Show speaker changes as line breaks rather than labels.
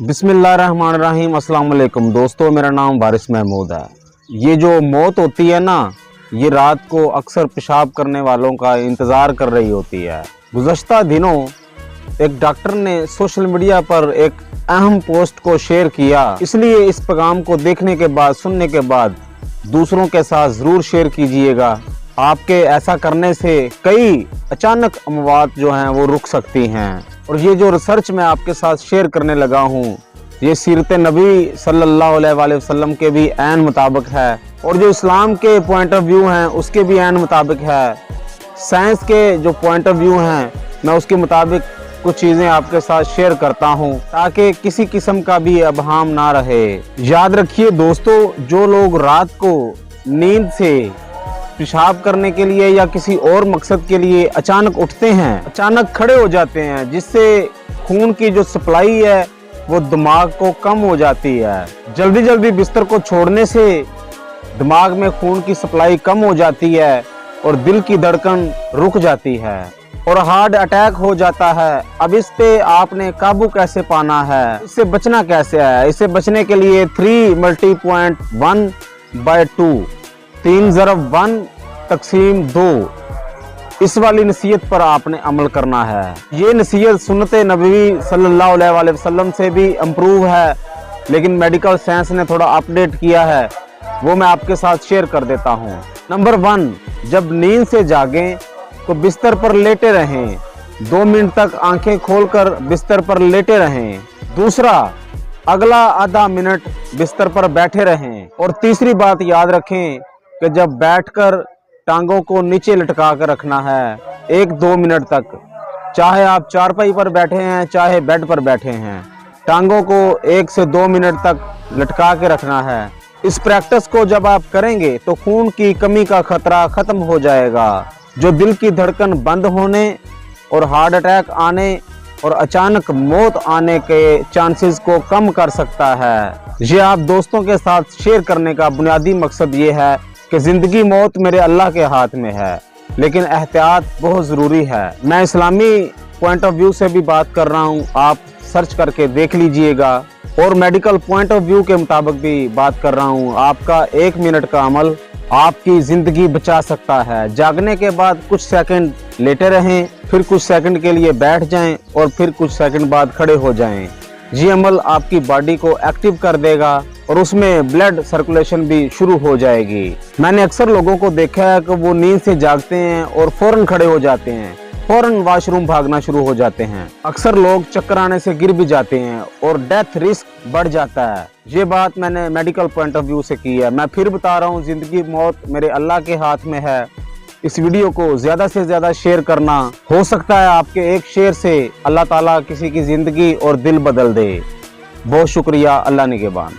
बिस्मिल्लाहिर्रहमानिर्रहीम। अस्सलाम वालेकुम दोस्तों, मेरा नाम वारिस महमूद है। ये जो मौत होती है ना, ये रात को अक्सर पेशाब करने वालों का इंतज़ार कर रही होती है। गुज़श्ता दिनों एक डॉक्टर ने सोशल मीडिया पर एक अहम पोस्ट को शेयर किया, इसलिए इस पैगाम को देखने के बाद, सुनने के बाद दूसरों के साथ ज़रूर शेयर कीजिएगा। आपके ऐसा करने से कई अचानक अमवात जो हैं वो रुक सकती हैं। और ये जो रिसर्च मैं आपके साथ शेयर करने लगा हूँ, ये सीरत नबी सल्लल्लाहु अलैहि वसल्लम के भी ऐन मुताबिक है, और जो इस्लाम के पॉइंट ऑफ व्यू हैं उसके भी ऐन मुताबिक है। साइंस के जो पॉइंट ऑफ व्यू हैं, मैं उसके मुताबिक कुछ चीज़ें आपके साथ शेयर करता हूं, ताकि किसी किस्म का भी अबहाम ना रहे। याद रखिए दोस्तों, जो लोग रात को नींद से पेशाब करने के लिए या किसी और मकसद के लिए अचानक उठते हैं, अचानक खड़े हो जाते हैं, जिससे खून की जो सप्लाई है वो दिमाग को कम हो जाती है। जल्दी जल्दी बिस्तर को छोड़ने से दिमाग में खून की सप्लाई कम हो जाती है और दिल की धड़कन रुक जाती है और हार्ट अटैक हो जाता है। अब इस पे आपने काबू कैसे पाना है, इससे बचना कैसे है? इससे बचने के लिए 3×1/2 3/1/2 इस वाली नसीहत पर आपने अमल करना है। ये नसीहत सुन्नत नबवी सल्लल्लाहु अलैहि वसल्लम से भी इम्प्रूव है, लेकिन मेडिकल साइंस ने थोड़ा अपडेट किया है, वो मैं आपके साथ शेयर कर देता हूँ। नंबर 1, जब नींद से जागें तो बिस्तर पर लेटे रहें, 2 मिनट तक आंखें खोलकर बिस्तर पर लेटे रहें। दूसरा, अगला आधा मिनट बिस्तर पर बैठे रहें। और तीसरी बात याद रखें कि जब बैठकर टांगों को नीचे लटका कर रखना है 1-2 मिनट तक, चाहे आप चारपाई पर बैठे हैं चाहे बेड पर बैठे हैं, टांगों को 1 से 2 मिनट तक लटका के रखना है। इस प्रैक्टिस को जब आप करेंगे तो खून की कमी का खतरा खत्म हो जाएगा, जो दिल की धड़कन बंद होने और हार्ट अटैक आने और अचानक मौत आने के चांसेस को कम कर सकता है। ये आप दोस्तों के साथ शेयर करने का बुनियादी मकसद ये है कि ज़िंदगी मौत मेरे अल्लाह के हाथ में है, लेकिन एहतियात बहुत ज़रूरी है। मैं इस्लामी पॉइंट ऑफ व्यू से भी बात कर रहा हूँ, आप सर्च करके देख लीजिएगा, और मेडिकल पॉइंट ऑफ व्यू के मुताबिक भी बात कर रहा हूँ। आपका 1 मिनट का अमल आपकी ज़िंदगी बचा सकता है। जागने के बाद कुछ सेकंड लेटे रहें, फिर कुछ सेकंड के लिए बैठ जाएं और फिर कुछ सेकंड बाद खड़े हो जाएं। ये अमल आपकी बॉडी को एक्टिव कर देगा और उसमें ब्लड सर्कुलेशन भी शुरू हो जाएगी। मैंने अक्सर लोगों को देखा है कि वो नींद से जागते हैं और फौरन खड़े हो जाते हैं, फौरन वॉशरूम भागना शुरू हो जाते हैं। अक्सर लोग चक्कर आने से गिर भी जाते हैं और डेथ रिस्क बढ़ जाता है। ये बात मैंने मेडिकल पॉइंट ऑफ व्यू से की है। मैं फिर बता रहा हूँ, जिंदगी मौत मेरे अल्लाह के हाथ में है। इस वीडियो को ज़्यादा से ज़्यादा शेयर करना, हो सकता है आपके एक शेयर से अल्लाह ताला किसी की ज़िंदगी और दिल बदल दे। बहुत शुक्रिया। अल्लाह निगहबान।